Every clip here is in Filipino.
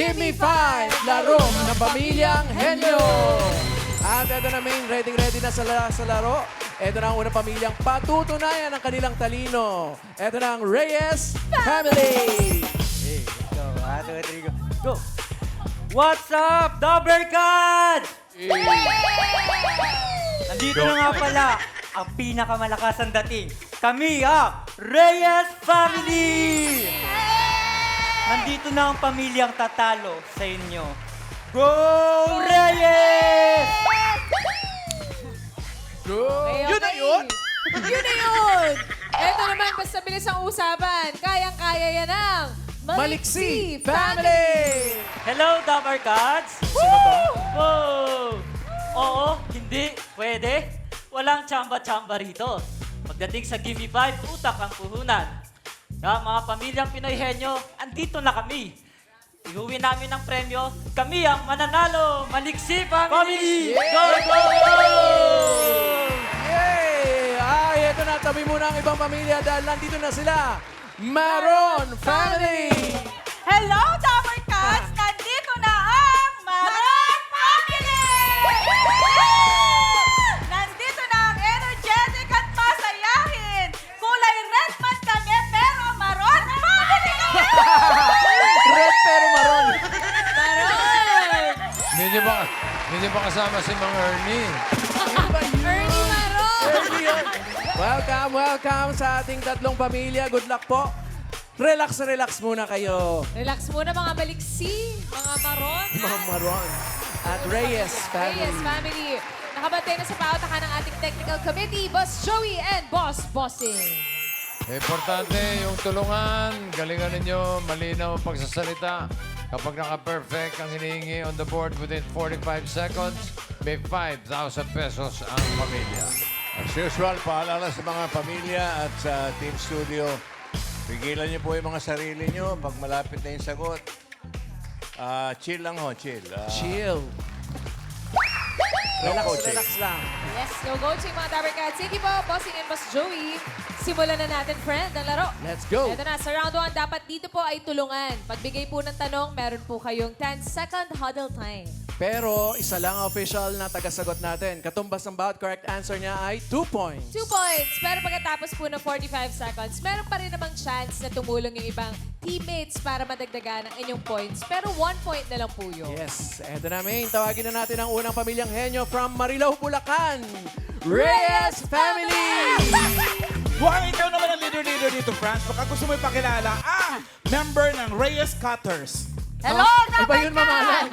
Give Me 5, laro ng Pamilyang Henyo. At ito na main, ready na sa laro. Ito na ang unang pamilyang patutunayan ng kanilang talino. Ito na ang Reyes Family. Hey, let's go. 1, 2, 3, go. Go! What's up, Dobercats? Nandito na nga pala ang pinakamalakas ang dating. Kami ang Reyes Family! Nandito na ang pamilyang tatalo sa inyo. Go Reyes! Okay, Yun na yun? Yun na yun! Ito naman, basta bilis ang usapan. Kayang-kaya yan ang Maliksi Family! Hello, Dobercats! Sino to? Wow! Oo, hindi, pwede. Walang tsamba-tsamba rito. Pagdating sa Gimme 5, utak ang puhunan. Kaya mga pamilyang Pinoy Henyo, andito na kami. Iuwi namin ng premyo. Kami ang mananalo, Maliksi Family! Go, go, go! Yay! Ay, ito na. Tabi muna ang ibang pamilya dahil nandito na sila. Maron Family! Hello, Dobercats! Nandito na ang Maron Family! Nandito na ang energetic at masayahin. Kulay red man kami, pero Maron Family kami! Red pero Maron. Maron! Hindi ba kasama si Mang Ernie? Ernie Maron! Welcome sa ating tatlong pamilya. Good luck po. Relax muna kayo. Relax muna mga maliksi, mga Maron. Mga Maron. At Reyes Family. Reyes Family. Nakabantay na sa pautakan ng ating technical committee, Boss Joey and Boss Bossing. Importante yung tulungan. Galingan ninyo. Malinaw ang pagsasalita. Kapag naka-perfect ang hinihingi on the board within 45 seconds, may 5,000 pesos ang pamilya. As usual, paalala sa mga pamilya at sa Team Studio, pigilan niyo po yung mga sarili niyo pag malapit na yung sagot. Chill lang ho, chill. Chill. No coaching. Relax lang. Yes, go coaching mga Dobercats. Sige po, Bossing and Boss Joey. Simulan na natin, friend, ang laro. Let's go. Ito na, sa round 1, dapat dito po ay tulungan. Pagbigay po ng tanong, meron po kayong 10-second huddle time. Pero isa lang ang official na tagasagot natin. Katumbas ng bawat correct answer niya ay 2 points. 2 points. Pero pagkatapos po ng 45 seconds, meron pa rin namang chance na tumulong yung ibang teammates para madagdagan ang inyong points. Pero 1 point na lang po yun. Yes, eto na main. Tawagin na natin ang unang pamilyang henyo from Marilao, Bulacan. Reyes Family! Mukhang ikaw naman ang leader dito, Franz. Baka gusto mo ipakilala. Member ng Reyes Cutters. Hello, Iba yun, mamahalan.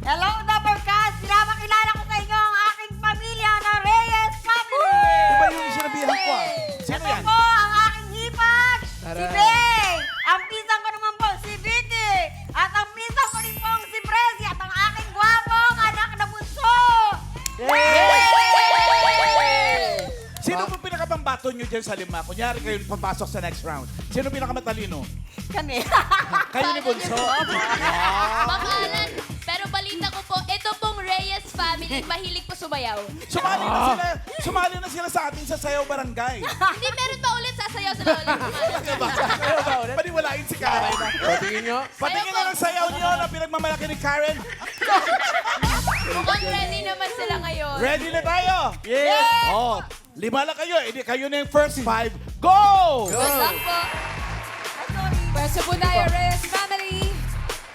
Hello, Dobercats! Pinapakilala ko sa inyo ang aking pamilya na Reyes Family! Iba yung sinabihan ko. Sino Ito yan? po ang aking hipag, si Tara. Bey! Ang pisang ko naman po, si Vicky! At ang pisang ko rin po, si Prezi! At ang aking gwapong anak na bunso! Sino po pinakapambato nyo dyan sa 5? Kunyari kayo papasok sa next round. Sino pinakamatalino? Kami. Kayo ni Bunso. Ma'am Alan, pero balita ko po, ito pong Reyes family, mahilig po sumayaw. Sumali na sila sa ating sasayaw barangay. Hindi, meron pa ulit sasayaw sa lolo. Sayo ba ulit? Paniwalain si Karen. Patingin nyo. Patingin na ng sayaw niyo na pinagmamalaki ni Karen. Mukhang ready naman sila ngayon. Ready na tayo? Yes! Oh, 5 lang kayo. Hindi kayo na yung first 5. Go! Good luck po. Pwesto po tayo, Reyes Family.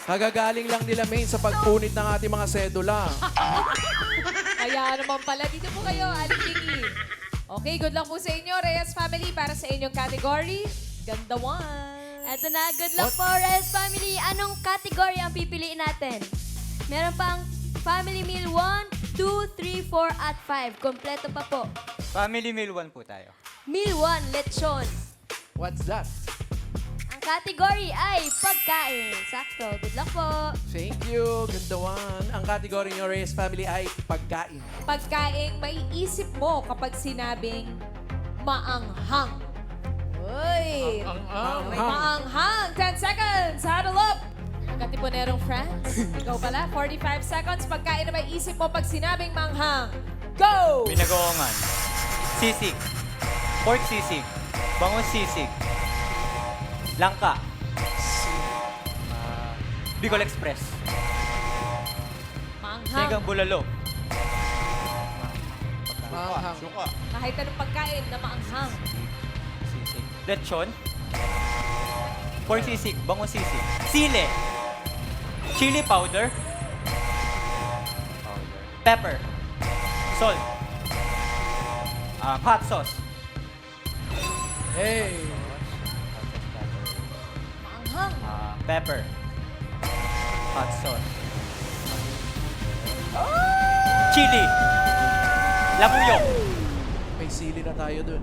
Kagagaling lang nila main sa pagpunit ng ating mga sedula. Kaya naman pala, dito po kayo, Aling Vicky. Okay, good luck po sa inyo, Reyes Family, para sa inyong category. Ganda one. Eto na, good luck po, Reyes family. Anong category ang pipiliin natin? Meron pang Family Meal 1, 2, 3, 4, at 5. Kompleto pa po. Family meal 1 po tayo. Meal 1, lechon. What's that? Ang category ay pagkain. Sakto. Good luck po. Thank you. Ganda one. Ang category nyo, Reyes Family, ay pagkain. Pagkaing maiisip mo kapag sinabing maanghang. Uy! Maanghang! 10 seconds! Huddle up! Katipunerong friends, ikaw pala, 45 seconds. Pagkain na maiisip mo pag sinabing manghang. Go! Pinagoongan. Sisig. Pork sisig. Bangus sisig. Langka. Bicol Express. Maanghang. bulalo. Maanghang. Suka. Kahit anong pagkain na maanghang. Sisig. Lechon. Pork sisig. Bangon sisig. Sile. Chili powder. Pepper. Salt. Hot sauce. Hey. Maanghang. Pepper. Hot sauce. Chili. Labuyong. May sili na tayo dun.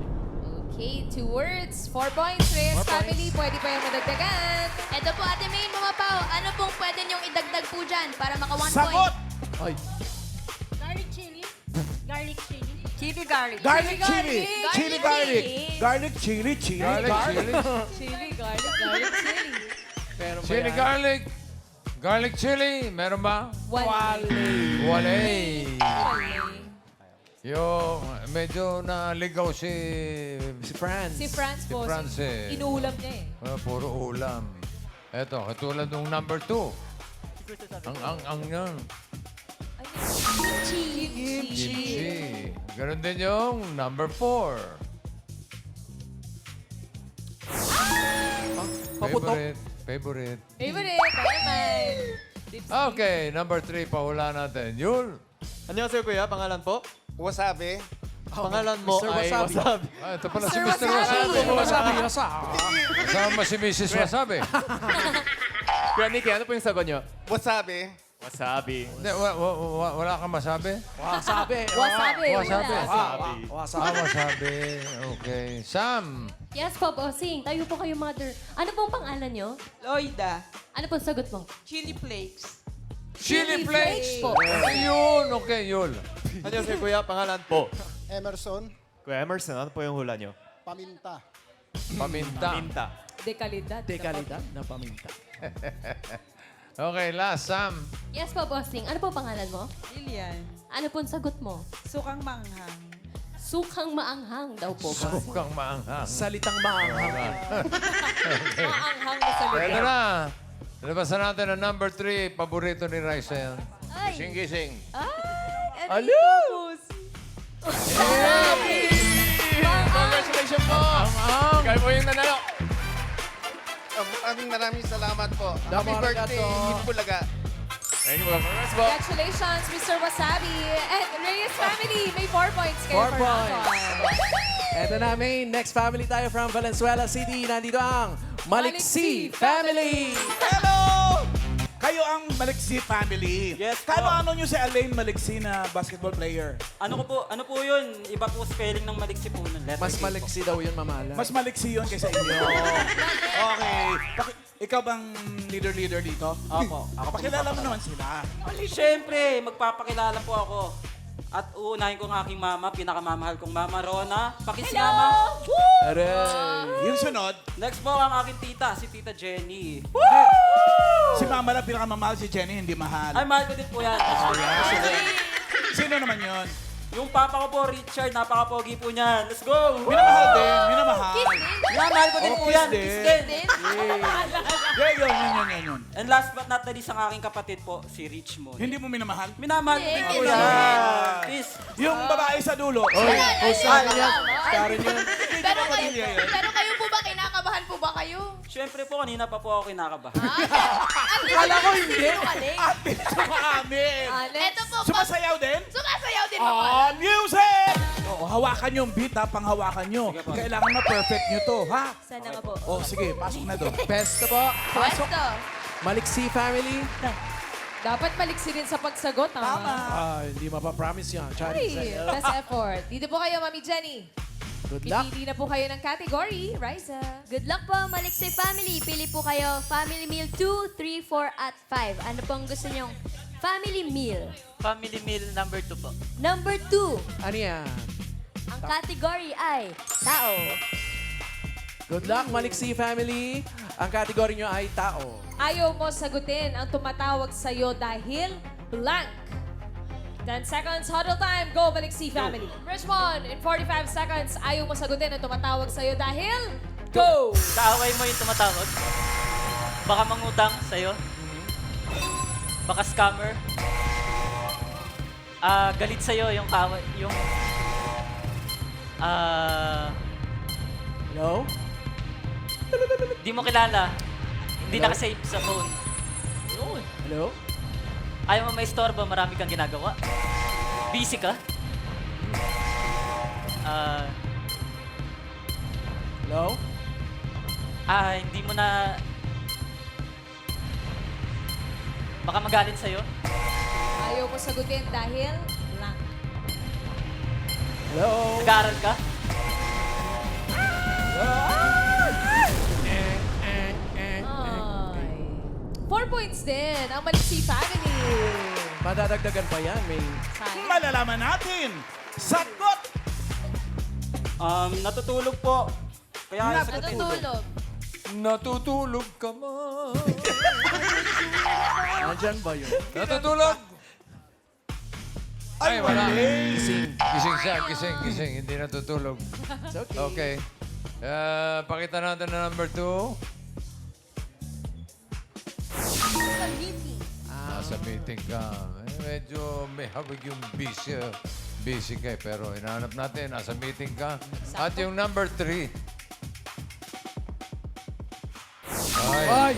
Okay, 2 words. 4 points. Reyes 4 family, pwede pa yung madagdagan. Ito po, Ate Maine, mga pao. Ano pong pwede niyong idagdag po dyan para maka 1 Sagot! point? Ay. Garlic chili. Garlic chili. Chili garlic. Garlic chili. Garlic. Chili garlic. Garlic chili. Chili Garlic, chili. Chili, garlic chili. Meron ba Chili yan? garlic. Garlic chili. Meron ba? Wali. Wala. Wali. Yung medyo naligaw si France. Si France Si po. France eh. Inuulam niya eh. Puro ulam. Eto, katulad ng number 2. Ang yan. Kimchi. Ganon din yung number 4. Paputok. Favorite. Favorite, naman. Okay, number 3, pahula natin. Yul. 안녕하세요, kuya. Pangalan po? Wasabi. Pangalan mo Mr. ay Wasabi. Wasabi. Ito pala si Sir Mr. Wasabi. Wasabi. Wasabi. Kasama si Mrs. Wasabi. Kuya Nicky, ano po yung sagot nyo? Wasabi. Wasabi. Hindi, wala kang masabi? Wasabi. Wasabi. Wasabi. Wala. Wasabi. Wasabi. Okay. Sam. Yes po, bossing. Tayo po kayo, mother. Ano pong pangalan niyo? Loida. Ano pong sagot mo? Chili flakes. Chili flakes. po. Yun. Okay, Yul. 안녕하세요, kuya. Pangalan po? Emerson. Kuya Emerson, ano po yung hula nyo? Paminta. Paminta. Minta. Dekalidad. Dekalidad na paminta. Okay, last, Sam. Yes po, bossing. Ano po pangalan mo? Lilian. Ano pong sagot mo? Sukang manghang. Sukang maanghang daw po, bossing. Sukang maanghang. Salitang maanghang. Maanghang na salita. Ito na. Labasan natin ang number 3. Paborito ni Raisa yan. Ay! Gising-gising. Alo! Congratulations po! Kayo po yung nanalo. Maraming salamat po. Happy Damar birthday, ka to. Hitbulaga. Thank you po. Congrats po. Congratulations, Mr. Wasabi. And Reyes family, may 4 points kayo 4 for points. round one. Eto na, main. Next family tayo from Valenzuela City. Nandito ang Maliksi Family. Hello! Kayo ang Maliksi family. Yes po. Kano nyo si Alain Maliksi na basketball player? Ano po yun? Iba po spelling ng maliksi po nun. Letter Mas K po. maliksi daw yun, mamala. Mas maliksi yun kaysa inyo. Okay. Ikaw bang leader dito? Opo. Ako po Pakilala mo naman sila. Siyempre, magpapakilala po ako. At uunahin ko ang aking mama, pinakamamahal kong mama, Rona. Pakisama. Aray. Yung sunod, Next po ang aking tita, si Tita Jenny. si Mama lang pinakamamahal, si Jenny hindi mahal. Ay, mahal ko din po yan. Sino naman yun? Yung papa ko po, Richard, napaka-pogi po niyan. Let's go! Minamahal din, minamahal. Minamahal ko din po kiss yan. din. Kiss din. Yun. And last but not the least, ang aking kapatid po, si Richmond. Hindi mo minamahal? Minamahal ko din po Yes. yan. Please. Yung babae sa dulo. Karen yan. Karen yan. Pero kayo po ba, kinakabahan po ba kayo? Siyempre po, kanina pa po ako kinakabahan. Kala ko hindi. Ate, sumaamin. Ito po, Sumasayaw din? sumasayaw din Oh, music! Oo, hawakan yung beat ha, panghawakan nyo. Sige po. Kailangan ma-perfect nyo to, ha? Sana nga po. Oh, sige, pasok na to. Pesto po. Pwesto. Maliksi Family. Dapat maliksi din sa pagsagot, ha? Tama. Hindi mapapromise yan. Chari. Ay, best effort. Dito po kayo, Mami Jenny. Good luck. Pipili na po kayo ng category. Riza. Good luck po, Maliksi family. Pili po kayo, family meal 2, 3, 4, at 5. Ano pong gusto nyong family meal? Family meal number 2 po. Number 2, Ano yan? ang category ay tao. Good luck, Maliksi Family. Ang category nyo ay tao. Ayaw mo sagutin ang tumatawag sa'yo dahil blank. 10 seconds, huddle time. Go, Maliksi family. Richmond, in 45 seconds, ayaw mo sagutin ang tumatawag sa'yo dahil go! Kaaway mo yung tumatawag. Baka mangutang sa'yo. Baka scammer. Galit sa'yo yung Hello? di mo kilala. Hindi nakasave sa phone. Hello? Ayaw mo may istorbo, marami kang ginagawa. Busy ka. Hello? Hindi mo na... Baka magalit sa'yo. Ayaw ko sagutin dahil blank. Hello? Nag-aaral ka. Ay. 4 points din ang Maliksi family. Madadagdagan pa yan, may... Sayang. Malalaman natin. Sagot! Natutulog po. Kaya Natutulog. Natutulog ka man. Nandyan ba yun? Natutulog. Ay, wala. Gising. Gising siya, gising. Hindi natutulog. It's okay. Okay. Pakita natin na number 2. Nasa meeting ka. Medyo may hawig yung busy. Busy ka pero hinahanap natin. Nasa meeting ka. At yung number 3. Ay!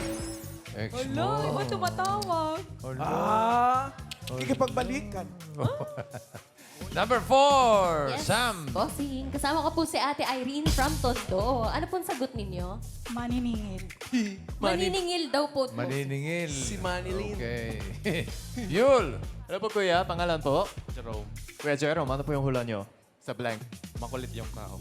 Ex Hala, iba mo. tumatawag. Hala. Ikipagbalikan. Number 4. Yes. Sam. Bossing, kasama ko po si Ate Irene from Tondo. Ano pong sagot ninyo? Maniningil. Maniningil daw po. Maniningil. Si Manilin. Okay. Yul. Ano po kuya? Pangalan po? Jerome. Kuya Jerome, ano po yung hula nyo? Sa blank. Makulit yung tao.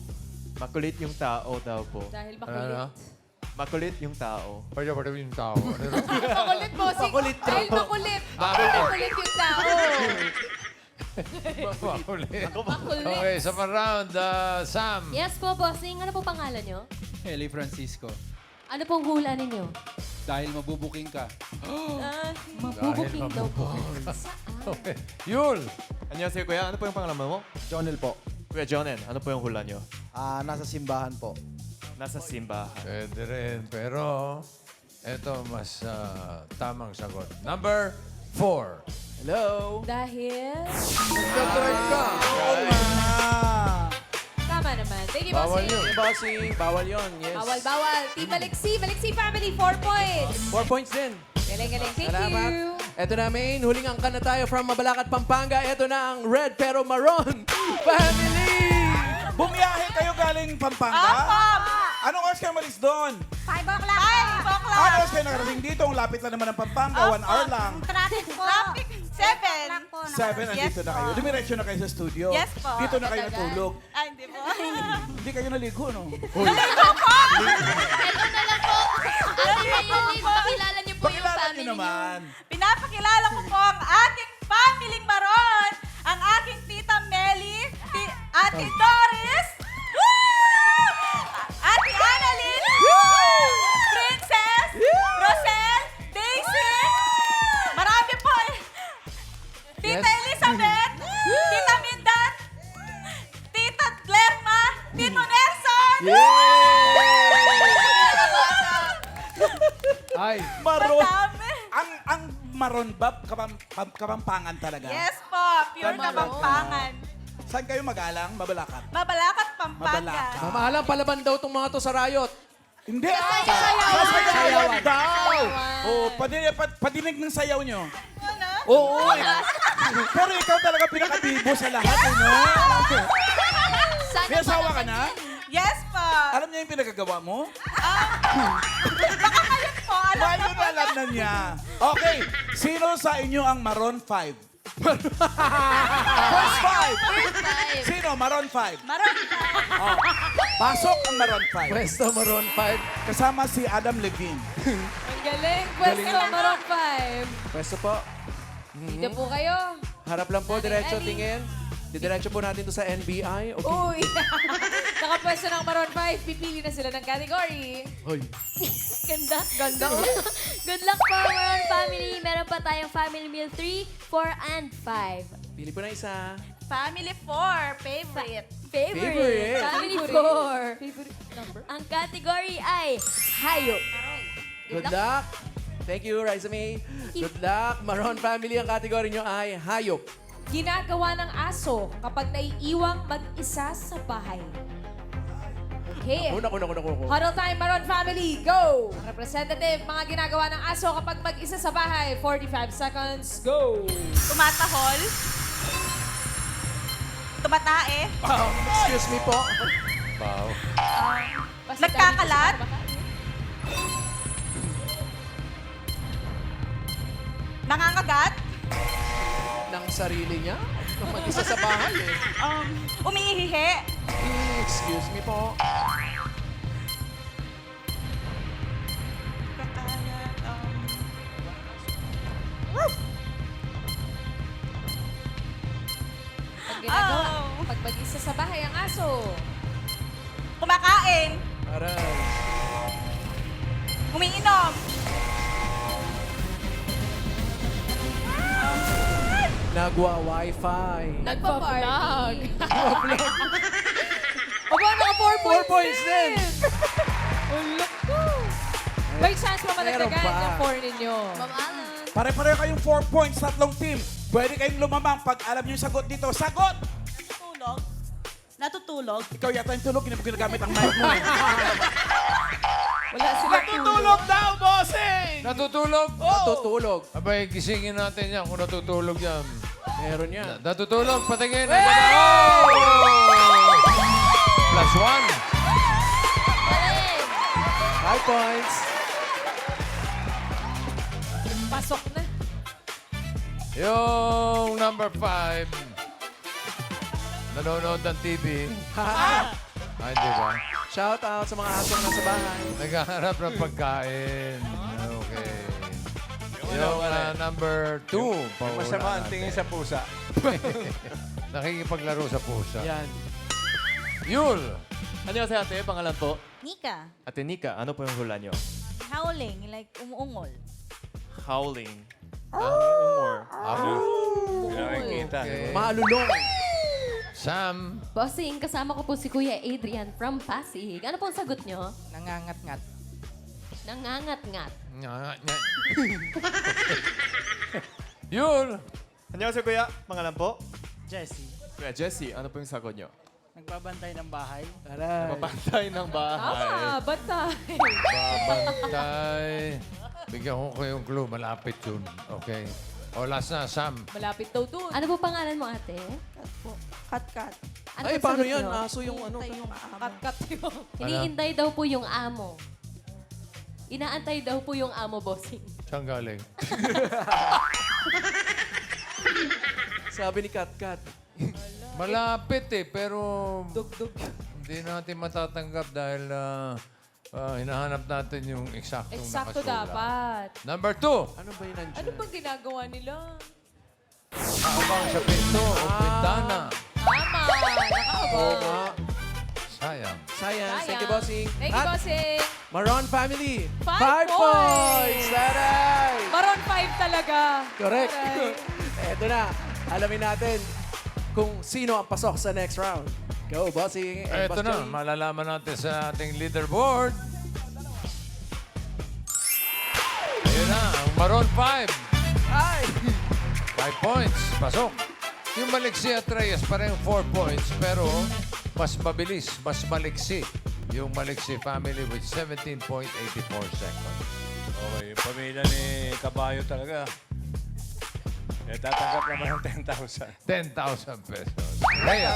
Makulit yung tao daw po. Dahil Ano? makulit. Makulit yung tao. Pwede pa rin yung tao. Ano? Makulit, bossing. Makulit daw. Dahil makulit. Makulit yung tao. Makulit. Makulit. Okay, sa round, Sam. Yes po, Bossing. Ano po pangalan nyo? Eli Francisco. Ano pong hula ninyo? Dahil mabubuking ka. Mabubuking Dahil daw po. Okay. Yul. Annyeonghaseyo kuya, ano po yung pangalan mo? Jonel po. Kuya Jonen, ano po yung hula nyo? Nasa simbahan po. Nasa simbahan. Pwede rin, pero ito mas tamang sagot. Number 4. Hello? Dahil... Nagtatry ka. Tama naman. Thank you, Bawal bossing. yun. Bossing, bawal yun. Yes. Bawal, bawal. Team Maliksi. Maliksi family, 4 points. 4 points din. Galing, galing. Thank Salamat. you. Ito na, main. Huling angkan na tayo from Mabalacat, Pampanga. Ito na ang red pero maroon family! Bumiyahe kayo galing Pampanga? Anong oras kayo malis doon? 5 o'clock. 5 o'clock. Anong oras kayo nakarating dito? Ang lapit lang naman ng Pampanga. 1 hour lang. Traffic po. Traffic. 7. 7, andito na kayo. Dumiretso na kayo sa studio. Yes po. Dito na kayo natulog. Ay, hindi po. Hindi kayo naligo, no? Ito na lang po. Ate Irene, pakilala niyo po yung Pakilala family niyo niyo. naman. Pinapakilala ko po ang aking family maron. Ang aking tita Melly, Ate Doris, Ate Annalyn, Princess, Rosel, Daisy, marami po eh. Tita Yes. Elizabeth, Tita Mindan, Tita Glerma, Tito Nelson. Ay, Maron. Madami. Ang maron ba? Kapampangan talaga? Yes po, pure na Kapampangan. Saan kayo magalang? Mabalakat. Mabalacat, Pampanga. Mabalacat. Mamahalang palaban daw itong mga to sa Riot. Hindi! Sayawan. Sayawan daw! Oh, padinig ng sayaw nyo. Ano? Oo! Pero ikaw talaga pinakabibo sa lahat, ano? May asawa ka na? Yes po. Alam niya yung pinagagawa mo? Baka kayo po, alam na Ngayon po. alam na niya. Okay, sino sa inyo ang Maroon 5? First 5! Sino? Maroon 5. Maroon. Oh. Pasok ang Maroon 5. Presto Maroon 5. Kasama si Adam Levine. Ang galing. Pwesto, Maroon 5. Presto po. Dito po kayo. Harap lang po, Nanay diretso Ellie. tingin. Didiretso po natin to sa NBI. Okay. Uy! Nakapwesto ng Maroon 5. Pipili na sila ng category. Hoy. Ganda. Ganda. Good luck po, Maroon family. Meron pa tayong family meal 3, 4, and 5. Pili po na isa. Family 4, favorite. Favorite. Favorite. Family 4. Favorite number? Ang category ay hayop. Good luck. Thank you, Raisa May. Good luck. Maroon family, ang category nyo ay hayop. Ginagawa ng aso kapag naiiwang mag-isa sa bahay. Okay. Una. Huddle time, Maroon family, go! Representative, mga ginagawa ng aso kapag mag-isa sa bahay. 45 seconds, go! Tumatahol. Tumatae. Excuse me po. Wow. Nagkakalat. Nangangagat. Ng sarili niya. Nung mag-isa sa bahay eh. Umiihihi. Excuse me po. Pag ginagawa, Oh. pag mag-isa sa bahay ang aso. Kumakain. Aray. Umiinom. Nagwa-wifi. Nagpa-vlog. Aba, naka 4 points 4 points din. Ulok ko. May chance pa Meron madagdagan pa. yung 4 ninyo. Pare-pareho kayong 4 points, tatlong team. Pwede kayong lumamang pag alam niyo yung sagot dito. Sagot! Natutulog. Natutulog. Ikaw yata yung tulog, hindi mo ginagamit ang mic mo. Wala sila Natutulog daw, bossing! Natutulog? Natutulog. Abay, gisingin natin yan kung natutulog yan. Meron yan. Natutulog, patingin. Oh! +1. 5 points. Pasok na. Yung number 5, nanonood ng TV. Hindi ba? Shout out sa mga asong nasa bahay. Naghahanap ng pagkain. Okay. Yung number 2, Masama ang tingin sa pusa. Nakikipaglaro sa pusa. Yan. Yul! Annyeonghaseyo ate, pangalan po? Nika. Ate Nika, ano po yung hula nyo? Howling, like umuungol. Howling. Humor. Nakikita. Okay. Malulong. Sam, Bossing, kasama ko po si Kuya Adrian from Pasig. Ano pong sagot nyo? Nangangat-ngat. Nangangat-ngat. Yul! Annyeonghaseyo kuya, pangalan po? Jessie. Kuya Jesse, ano po yung sagot nyo? Nagbabantay ng bahay. Aray. Mapantay ng bahay. Tama, batay. Babantay. Bigyan ko kayong clue. Malapit yun. Okay. O, last na, Sam. Malapit daw dun. Ano po pangalan mo, ate? Kat-kat. Ano Ay, pong paano sagot yan? nyo? Aso yung ano. Kat-kat yun. Iniintay daw po yung amo. Inaantay daw po yung amo, bossing. Saan galing? Sabi ni Kat Kat. Malapit eh, pero hindi natin matatanggap dahil hinahanap natin yung eksaktong Eksakto nakasulat. dapat. Number 2. Ano ba yun nandiyan? Ano bang ginagawa nila? Nakabang sa pinto o pintana. Tama, Oo nakaabang. nga. Sayang. Science. Thank you, bossing. Thank you, At bossing. Maroon family. 5 5 points. Taray! Maroon 5 talaga. Correct. Aray. Eto na. Alamin natin kung sino ang pasok sa next round. Go, bossing. and Ito Boss na, Joey. malalaman natin sa ating leaderboard. Ayun na, ang Maroon 5. Ay! 5 points. Pasok. Yung Maliksi at Reyes, parang 4 points. Pero mas mabilis, mas maliksi yung Maliksi family with 17.84 seconds. Okay, yung pamilya ni Kabayo talaga. Tatanggap naman ng 10,000. 10,000 pesos. Reyes.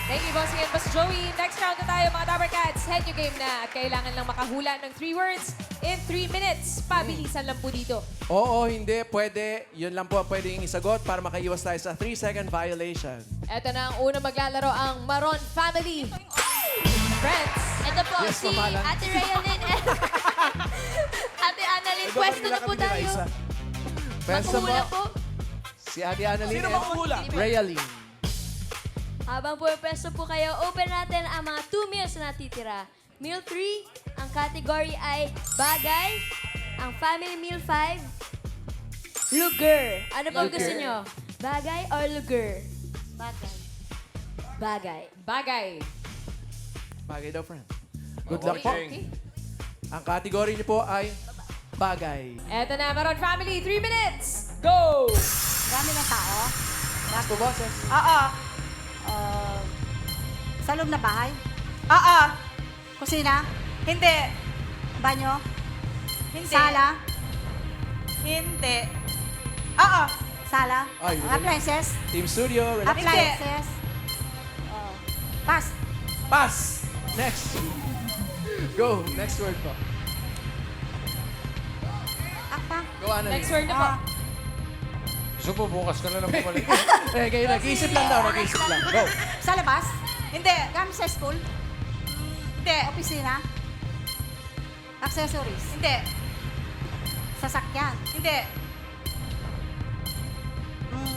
Thank you, Bossing and Boss Joey. Next round na tayo, mga Dabber Cats. Head your game na. At kailangan lang makahula ng 3 words in 3 minutes. Pabilisan lang po dito. Oo, hindi. Pwede. Yun lang po ang pwedeng isagot para makaiwas tayo sa 3-second violation. Eto na ang unang maglalaro, ang Maron Family. Friends. Ito po, Yes, si mamalan. Ate Rayalyn and Ate Annalyn. Pwesto na po tayo. Pwesto Makuhula po. Si Ate Annalyn Sino and makuhula? Rayalyn. Habang pwesto po kayo, open natin ang mga 2 meals na natitira. Meal 3, ang category ay bagay. Ang family meal 5, lugar. Ano pong gusto nyo? Bagay or lugar? Bagay. Bagay. Bagay. Bagay daw, friend. Good luck po. Okay. Ang category niyo po ay bagay. Eto na, Maron Family, 3 minutes. Go! Dami ng tao. Let's go, bosses. Oo. Sa loob na bahay? Oo. Kusina? Hindi. Banyo? Hindi. Sala? Hindi. Oo. Sala? Ay, magaling. Appliances? Team Studio, relax. Appliances? Pass. Pass! Next. Go, next word po. Akpa? Go, Annalyn. Next word na po. Gusto mo, bukas ka na lang bumalik. Kayo, nag-iisip lang daw, nag-iisip lang. Go. Sa labas? Hindi. Gamit sa school? Hindi. Opisina? Accessories? Hindi. Sasakyan? Hindi.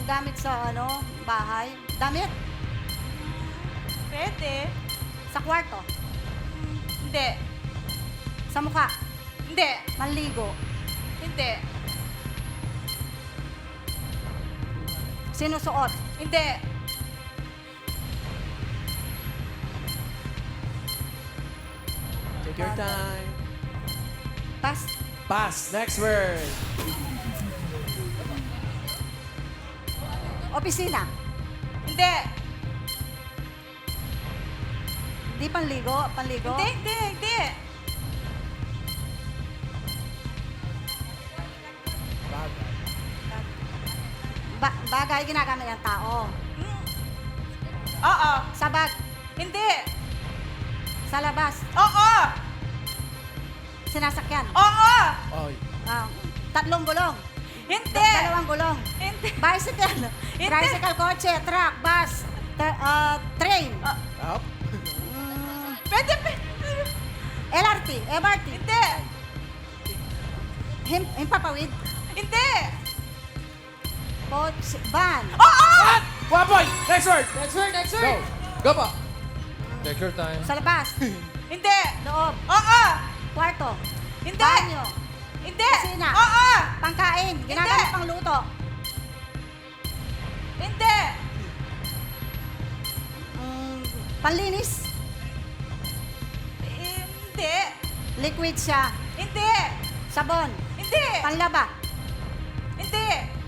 Gamit sa bahay? Damit? Pwede. Sa kwarto? Hindi. Sa mukha? Hindi. Manligo? Hindi. Sinusuot? Hindi. Take your time. Pass. Pass. Next word. Opisina? Hindi. Hindi panligo? Panligo? Hindi. Bagay ginagamit ng tao? Oo. Sa bag? Hindi. Sa labas? Oo. Sinasakyan? Oo. Oy. Tatlong gulong? Hindi. Dalawang gulong? Hindi. Bicycle? Hindi. Tricycle, kotse, truck, bus, train? Up. Pwede. LRT, MRT? Hindi. Himpapawid? Hindi. Coach, van? Oo! Wapoy! Next word. Next word, next Go. word. Go po. Take your time. Sa labas? Hindi. Loob? Oo. Kwarto? Hindi. Banyo? Hindi. Kusina? Oo. Pangkain? Ginagamit pang luto? Hindi. Panlinis? Hindi. Liquid siya? Hindi. Sabon? Hindi. Panlaba? Hindi.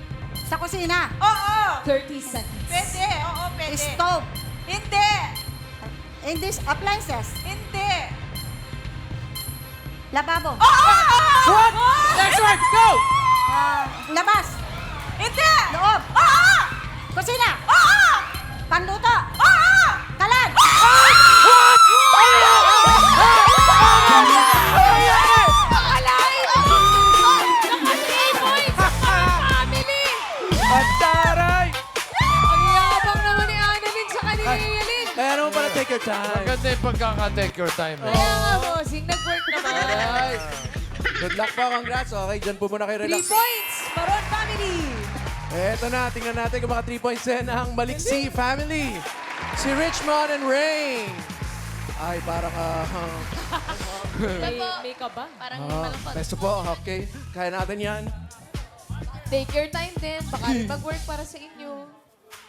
Sa kusina? Oo. 30 seconds. Pwede. Oo, pwede. Stove? Hindi. Appliances? Hindi. Lababo? Oo! What? Next word. Go. Labas? Hindi. Loob? Oo! Kusina? Oo! Panluto? Oo! Kalan? Pagtaray! Ang yabang naman ni Annalyn sa kanila ni Yalin. Kaya naman pala take your time. Maganda yung pagkaka-take your time. Kaya nga, bossing, nag-work naman. Alright. Good luck po, congrats. Okay, dyan po muna kayo 3 relax. points, Maron Family. Eto na, tingnan natin kung mga 3 points din ang Maliksi family. Si Richmond and Rain. Ay, parang, May kaba. Parang besto po, okay. Kaya natin yan. Take your time din. Baka rin mag-work para sa inyo.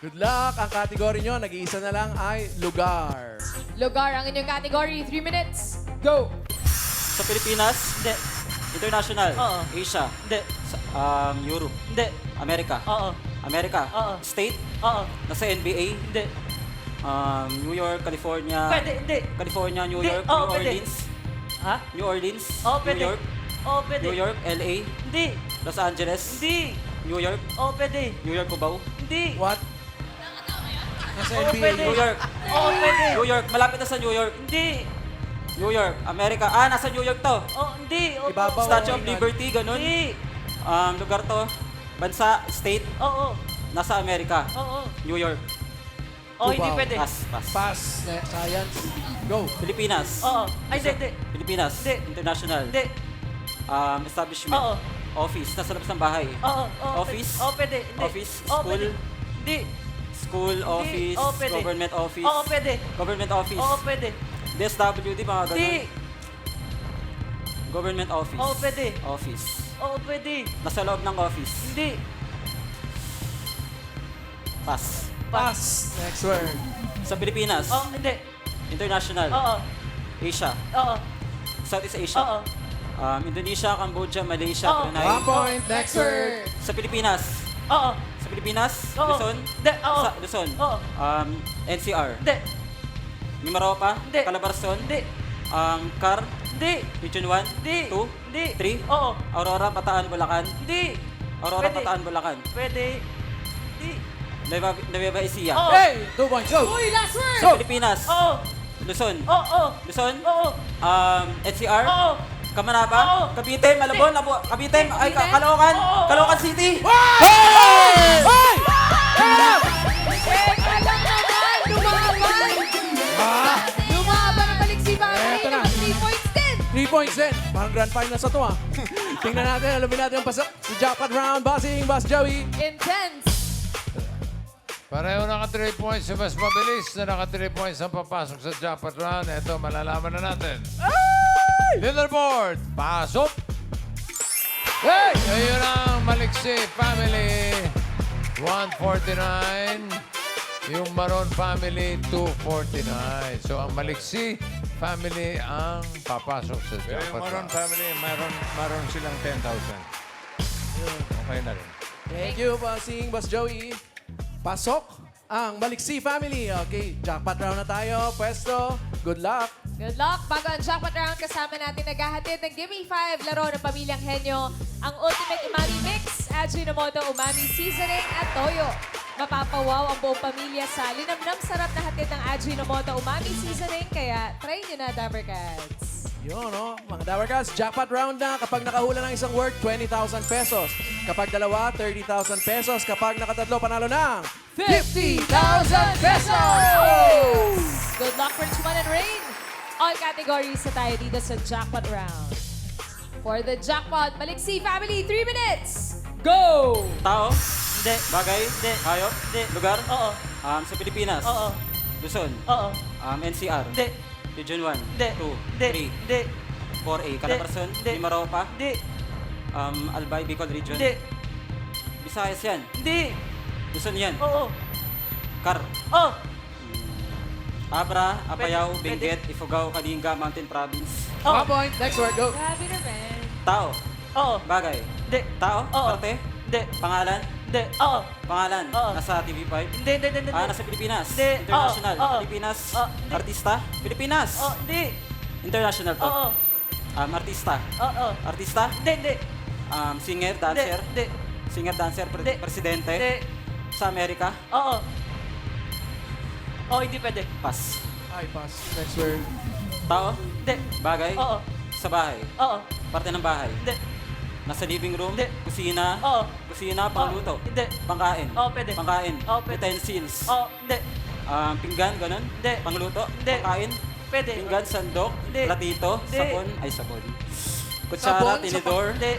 Good luck. Ang category nyo, nag-iisa na lang ay lugar. Lugar ang inyong category. 3 minutes. Go! Sa Pilipinas? Hindi. International? Oo. Asia? Hindi. Europe? Hindi. Amerika? Oo. Amerika? Oo. State? Oo. Nasa NBA? Hindi. New York, California? Pwede, hindi. California, New York, New Orleans? Ha? New Orleans? Oo, pwede. New York? Oo, pwede. New York, LA? Hindi. Los Angeles? Hindi. New York? Oo, pwede. New York, Cubao? Hindi. What? Nasa Oo, NBA pwede. yun. New York. Oo, pwede. New York. Malapit na sa New York. Hindi. New York. Amerika. Nasa New York to. Oh, hindi. Ibabaw Statue ang of ilan. Liberty, ganun. Hindi. Lugar to. Bansa, state. Oo. Nasa Amerika. Oo. New York. Oh, hindi pwede. Pass, pass. Pass. Science. Go. Pilipinas. Oo. Ay, hindi. Pilipinas. Hindi. International. Hindi. Establishment. Oo. Office. Nasa labas ng bahay. Oo. Office. Oo, pwede. Hindi. Office. School. Hindi. School, office, government office. Oo, pwede. Government office. Oo, pwede. DSWD, mga ganun. Hindi. Government office. Oo, pwede. Office. Oo, pwede. Nasa loob ng office. Hindi. Pass. Pass. Next word. Sa Pilipinas. Oo, hindi. International. Oo. Asia. Oo. Southeast Asia. Oo. Indonesia, Cambodia, Malaysia, Oo. Brunei. 1 point. Next word. Sa Pilipinas. Oo. Sa Pilipinas, Oo. Luzon. Hindi, oo. Sa Luzon. Oo. NCR. Hindi. Mimaropa, Hindi. Calabarzon. Hindi. CAR, Hindi. Region 1, Hindi. 2, Hindi. 3. Oo. Aurora, Bataan, Bulacan. Hindi. Aurora, Pwede. Bataan, Bulacan. Pwede. Hindi. Nueva Ecija. Oo. Hey! 2 points. Go! Uy, last word! Sa Pilipinas, Oo. Luzon. Oo. Luzon, Oo. NCR, Oo. Kamanaba, Oo. Cavite, Malabon, Cavite, ay, Cavite? Caloocan, Oo. Caloocan City. Hey! Hey! Teka lang naman! Lumaban! Lumaban ang Maliksi Family. Eto na. Naka 3 points din. 3 points din. Parang grand final sa to ah. Tingnan natin, alamin natin ang pasok sa jackpot round. Bossing, Boss Joey. Intense. Pareho naka 3 points yung mas mabilis na naka 3 points ang papasok sa jackpot round. Ito, malalaman na natin. Leaderboard, pasok! Hey! Ayun ang Maliksi Family, 149. Yung Maron Family, 249. So, ang Maliksi Family ang papasok sa Pero yung jackpot Maron round. family, maron silang 10,000. Okay na rin. Thank you, Bossing, Boss Joey. Pasok ang Maliksi Family. Okay, jackpot round na tayo. Pwesto, good luck. Good luck. Bago ang jackpot round, kasama natin naghahatid ng Gimme 5 laro ng Pamilyang Henyo, ang Ultimate Umami Mix, Ajinomoto Umami Seasoning at Toyo. Mapapawaw ang buong pamilya sa linamnam sarap na hatid ng Ajinomoto Umami Seasoning, kaya try nyo na, Dabber Cats. Yun, no? Mga Dawarkas, jackpot round na. Kapag nakahula ng isang word, 20,000 pesos. Kapag dalawa, 30,000 pesos. Kapag nakatatlo, panalo ng 50,000 pesos! Good luck for Chuman and Rain. All categories na tayo dito sa jackpot round. For the jackpot, Maliksi Family, 3 minutes. Go! Tao, Hindi. bagay, Hindi. hayop, Hindi. lugar, Oo. sa Pilipinas, Oo. Luzon, Oo. NCR, Hindi. Region 1, Hindi. 2, Hindi. 3, Hindi. 4A, Calabarzon, Hindi. Mimaropa, Hindi. Albay, Bicol Region, Hindi. Visayas yan, Hindi. Luzon yan, Oo. CAR, Oo. Abra, Apayao, Pwede. Benguet, Ifugao, Kalinga, Mountain Province. 1 point. Next word, go. Grabe naman. Tao, Oo. bagay, Hindi. tao, Oo. parte, Hindi. pangalan, Hindi. Oo. pangalan, Oo. nasa TV5, Hindi. Hindi. nasa Pilipinas, Hindi. international, Oo. Pilipinas, Hindi. artista, Pilipinas, Oo. Hindi. international to, Oo. artista, Oo. artista, Hindi. singer, dancer, Hindi. singer, dancer, Hindi. presidente, Hindi. sa Amerika, Oo. Oo, hindi pwede. pass. Ay, pass. Next word. Tao, Hindi. bagay, Oo. sa bahay, Oo. parte ng bahay, Hindi. nasa living room, Hindi. kusina, Oo. pangluto, Hindi. pangkain, Oo, pwede. pangkain, Oo, pwede. utensils, Oo. Hindi. pinggan, ganun, Hindi. pangluto, Hindi. pangkain, Pwede. pinggan, sandok, Hindi. platito, Hindi. sabon, Sabon, kutsara, tinidor, Hindi.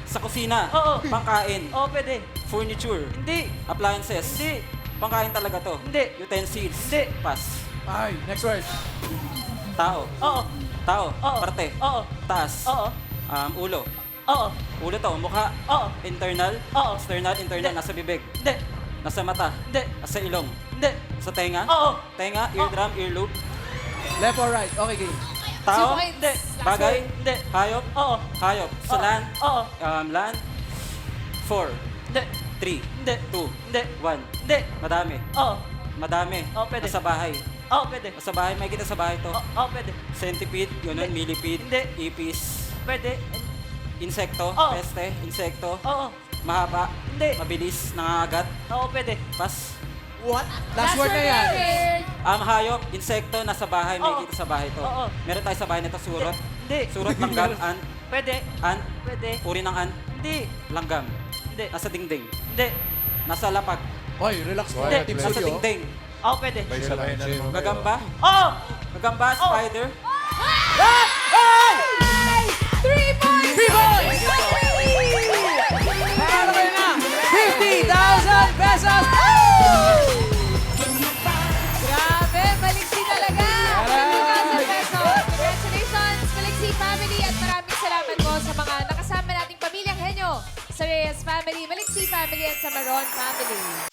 sa kusina, Oo. pangkain, Oo, pwede. furniture, Hindi. appliances, Hindi. pangkain talaga to, Hindi. utensils, Hindi. pass, Ay, next word. tao, Oo. tao, Oo. parte, Oo. taas, Oo. ulo, Oo. ulo to, mukha, Oo. internal, Oo. external, Hindi. nasa bibig, Hindi. nasa mata, Hindi. nasa ilong, Hindi. sa tenga, Oo. tenga, eardrum, earlobe, Left or right? Okay, game. tao, points. Hindi. bagay, Hindi. hayop, Oo. hayop, sa Oo. land, Oo. land, 4, Hindi. 3, Hindi. 2, Hindi. 1, Hindi. madami, Oo. madami, Oo, pwede. nasa bahay, Oo, pwede. nasa bahay, may kita sa bahay to, Oo, pwede. centipede, ganun, Hindi. millipede, Hindi. ipis, Pwede. insekto, Oo. peste, insekto, Oo. mahaba, Hindi. mabilis, nangangagat, Oo, pwede. pas, What? Last word na yan. hayop, insekto, nasa bahay, may Oo. kita sa bahay to. Oo. Meron tayo sa bahay nito, surot, Hindi. surot, langgam, ant, Pwede. ant, Pwede. uri ng ant, Hindi. langgam, Hindi. nasa dingding, Hindi. nasa lapag, Oy, relax po. Quiet, Team please. nasa Studio. dingding, Oo, pwede. May sabay na naman. gagamba, Oo. gagamba, spider, 3 points! 3 points! Panalo kayo na 50,000 pesos! Grabe, Maliksi talaga! 50,000 pesos! Congratulations, Maliksi family! At maraming salamat po sa mga nakasama nating pamilyang henyo sa Reyes family, Maliksi family, at sa Maron family.